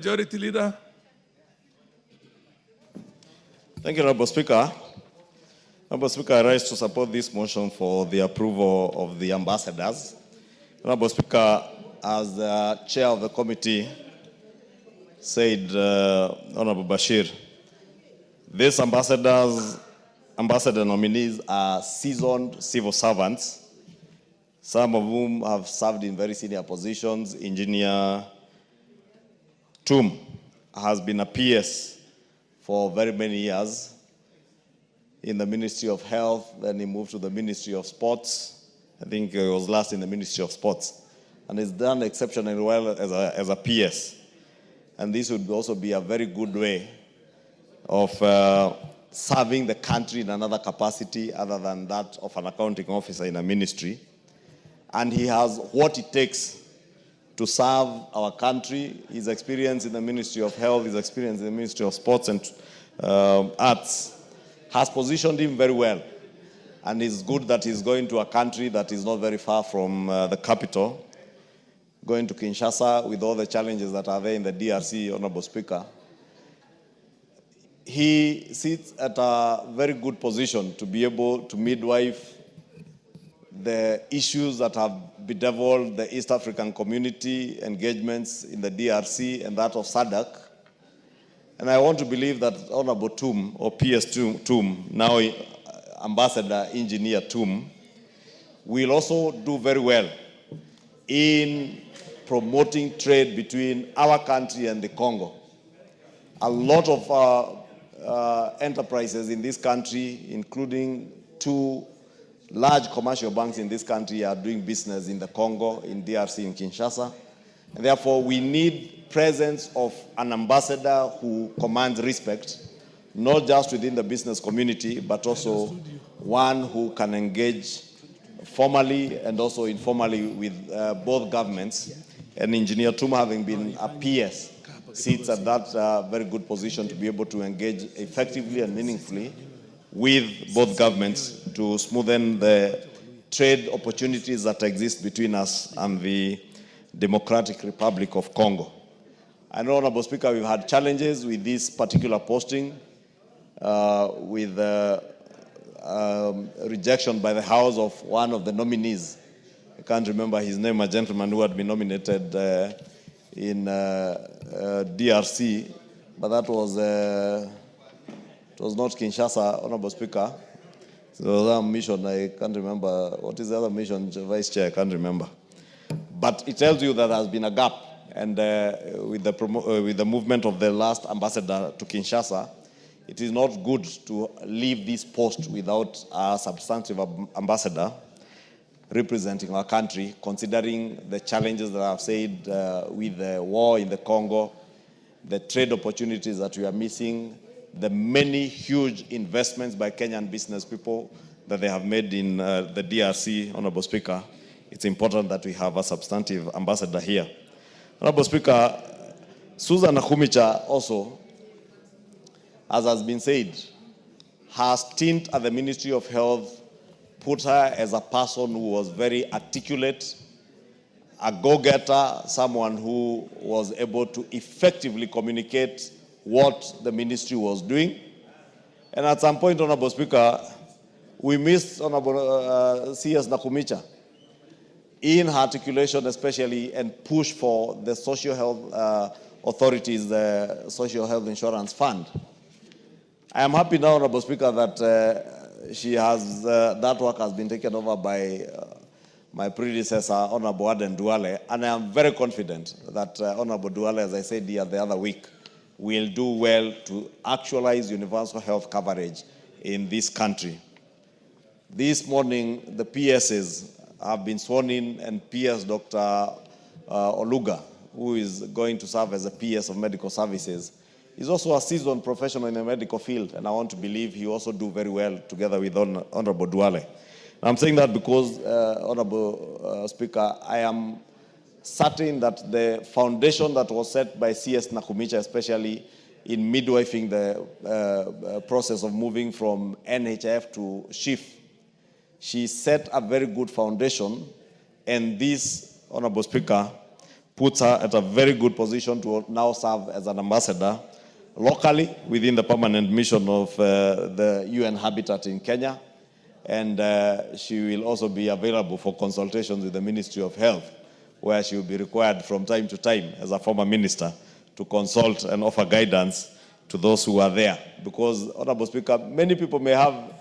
Majority Leader. Thank you, Honorable Speaker. Honorable Speaker, I rise to support this motion for the approval of the ambassadors. Honorable Speaker, as the chair of the committee said, Honorable Bashir, these ambassador nominees are seasoned civil servants, some of whom have served in very senior positions. Engineer Tum has been a PS for very many years in the Ministry of Health. Then he moved to the Ministry of Sports. I think he was last in the Ministry of Sports. And he's done exceptionally well as a PS. And this would also be a very good way of serving the country in another capacity other than that of an accounting officer in a ministry. And he has what it takes to serve our country. His experience in the Ministry of Health, his experience in the Ministry of Sports and Arts has positioned him very well. And it's good that he's going to a country that is not very far from the capital, going to Kinshasa with all the challenges that are there in the DRC, Honorable Speaker. He sits at a very good position to be able to midwife the issues that have bedeviled the East African community, engagements in the DRC and that of SADC. And I want to believe that Honorable Tum, or PS Tum, now Ambassador Engineer Tum, will also do very well in promoting trade between our country and the Congo. A lot of enterprises in this country, including two large commercial banks in this country, are doing business in the Congo, in DRC, in Kinshasa. And therefore, we need presence of an ambassador who commands respect, not just within the business community, but also one who can engage formally and also informally with both governments. And Engineer Tuma, having been a PS, sits at that very good position to be able to engage effectively and meaningfully with both governments to smoothen the trade opportunities that exist between us and the Democratic Republic of Congo. I know, Honorable Speaker, we've had challenges with this particular posting, with rejection by the House of one of the nominees. I can't remember his name, a gentleman who had been nominated in DRC, but that was it was not Kinshasa, Honorable Speaker. So there was a mission, I can't remember. What is the other mission, Vice Chair? I can't remember. But it tells you that there has been a gap. And with the movement of the last ambassador to Kinshasa, it is not good to leave this post without a substantive ambassador representing our country, considering the challenges that I've said with the war in the Congo, the trade opportunities that we are missing, the many huge investments by Kenyan business people that they have made in the DRC, Honorable Speaker. It's important that we have a substantive ambassador here. Honorable Speaker, Susan Nakhumicha also, as has been said, her stint at the Ministry of Health put her as a person who was very articulate, a go-getter, someone who was able to effectively communicate what the ministry was doing. And at some point, Honorable Speaker, we missed Honorable CS Nakumicha in her articulation especially, and push for the social health authorities, the social health insurance fund. I am happy now, Honorable Speaker, that she has, that work has been taken over by my predecessor, Honorable Aden Duale, and I am very confident that Honorable Duale, as I said here the other week, will do well to actualize universal health coverage in this country. This morning, the PSs have been sworn in, and PS Dr. Oluga, who is going to serve as a PS of medical services, is also a seasoned professional in the medical field, and I want to believe he also do very well together with Honorable Duale. I'm saying that because, Honorable Speaker, I am certain that the foundation that was set by CS Nakumicha, especially in midwifing the process of moving from NHF to SHIF, she set a very good foundation, and this, Honorable Speaker, puts her at a very good position to now serve as an ambassador locally within the permanent mission of the UN Habitat in Kenya. And she will also be available for consultations with the Ministry of Health, where she will be required from time to time as a former minister to consult and offer guidance to those who are there. Because, Honorable Speaker, many people may have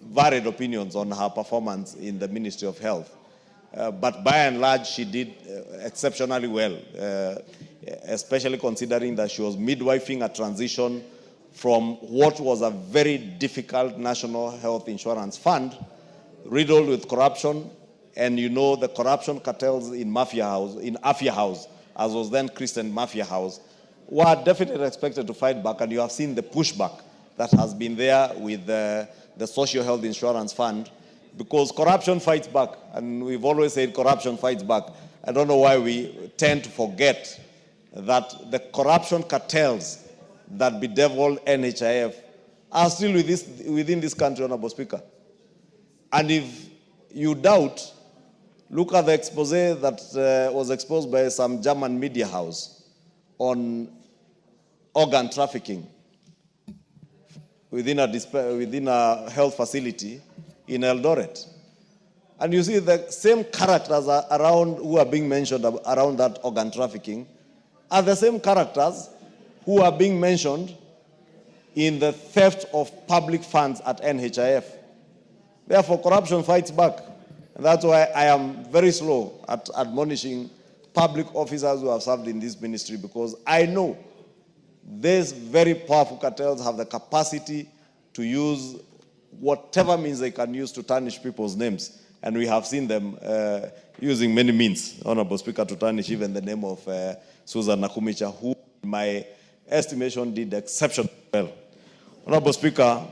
varied opinions on her performance in the Ministry of Health. But by and large, she did exceptionally well, especially considering that she was midwifing a transition from what was a very difficult national health insurance fund, riddled with corruption, and you know the corruption cartels in Afia House, as was then christened Mafia House, were definitely expected to fight back, and you have seen the pushback that has been there with the Social Health Insurance Fund, because corruption fights back, and we've always said corruption fights back. I don't know why we tend to forget that the corruption cartels that bedevil NHIF are still within this country, Honorable Speaker. And if you doubt, look at the expose that was exposed by some German media house on organ trafficking within a health facility in Eldoret. And you see the same characters around who are being mentioned around that organ trafficking are the same characters who are being mentioned in the theft of public funds at NHIF. Therefore, corruption fights back. And that's why I am very slow at admonishing public officers who have served in this ministry, because I know these very powerful cartels have the capacity to use whatever means they can use to tarnish people's names. And we have seen them using many means, Honorable Speaker, to tarnish even the name of Susan Nakumicha, who, in my estimation, did exceptionally well. Honorable Speaker,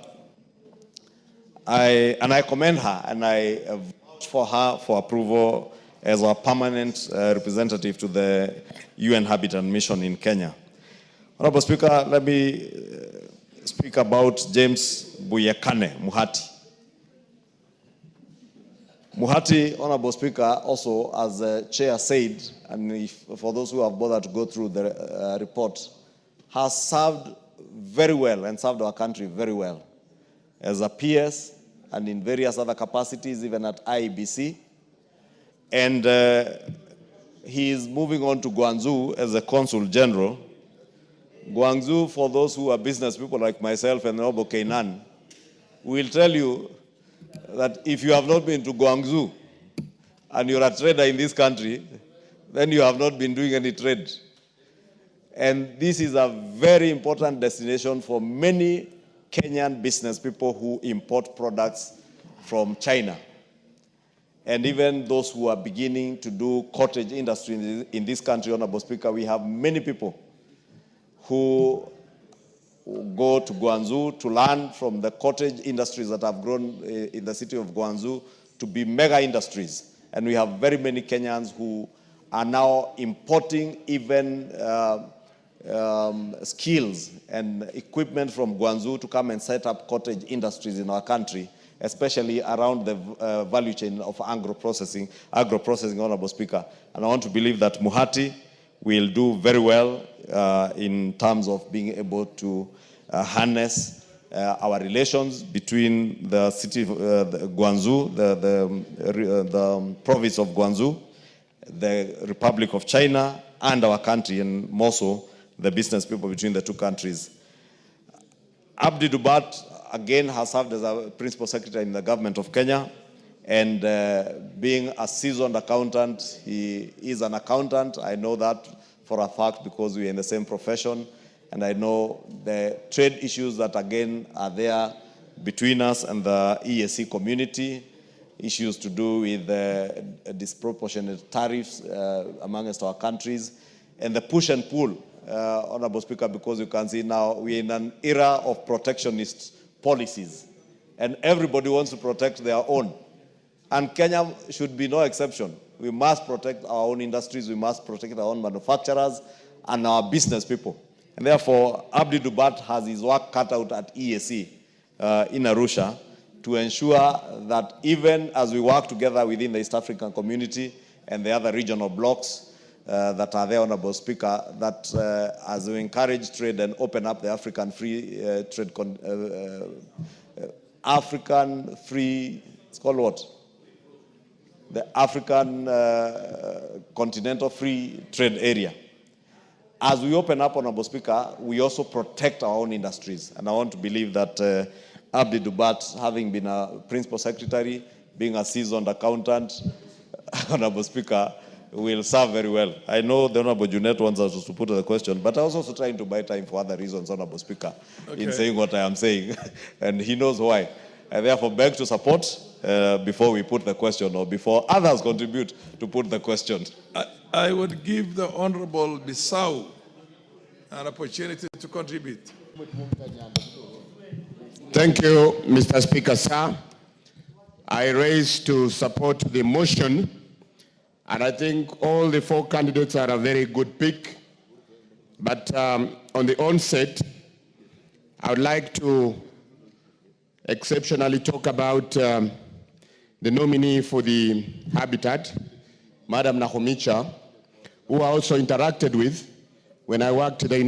I commend her, and I vouch for her for approval as a permanent representative to the UN Habitat Mission in Kenya. Honorable Speaker, let me speak about James Buyekane, Muhati. Muhati, Honorable Speaker, also, as the chair said, and for those who have bothered to go through the report, has served very well and served our country very well as a PS and in various other capacities, even at IEBC. And he is moving on to Guangzhou as a consul general. Guangzhou, for those who are business people like myself and Honorable Kainan, will tell you that if you have not been to Guangzhou and you're a trader in this country, then you have not been doing any trade. And this is a very important destination for many Kenyan business people who import products from China. And even those who are beginning to do cottage industry in this country, Honorable Speaker, we have many people who go to Guangzhou to learn from the cottage industries that have grown in the city of Guangzhou to be mega industries. And we have very many Kenyans who are now importing even skills and equipment from Guangzhou to come and set up cottage industries in our country, especially around the value chain of agro-processing, Honorable Speaker. And I want to believe that Muhati will do very well in terms of being able to harness our relations between the city of Guangzhou, the province of Guangzou, the Republic of China, and our country, and more so the business people between the two countries. Abdi Dubat, again, has served as a principal secretary in the government of Kenya, and being a seasoned accountant, he is an accountant. I know that for a fact because we are in the same profession, and I know the trade issues that, again, are there between us and the EAC community, issues to do with disproportionate tariffs amongst our countries, and the push and pull, Honorable Speaker, because you can see now we're in an era of protectionist policies, and everybody wants to protect their own. And Kenya should be no exception. We must protect our own industries, we must protect our own manufacturers and our business people. And therefore, Abdi Dubat has his work cut out at EAC in Arusha to ensure that even as we work together within the East African community and the other regional blocs, that are there, Honorable Speaker, that as we encourage trade and open up the African free trade, African free, it's called what? The African Continental Free Trade Area. As we open up, Honorable Speaker, we also protect our own industries. And I want to believe that Abdi Dubat, having been a principal secretary, being a seasoned accountant, Honorable Speaker, will serve very well. I know the Honorable Junet wants us to put the question, but I was also trying to buy time for other reasons, Honorable Speaker, in saying what I am saying, and he knows why. I therefore beg to support before we put the question or before others contribute to put the question. I would give the Honorable Bissau an opportunity to contribute. Thank you, Mr. Speaker, sir. I raise to support the motion, and I think all the 4 candidates are a very good pick. But on the onset, I would like to exceptionally talk about the nominee for the Habitat, Madam Nakhumicha, who I also interacted with when I worked the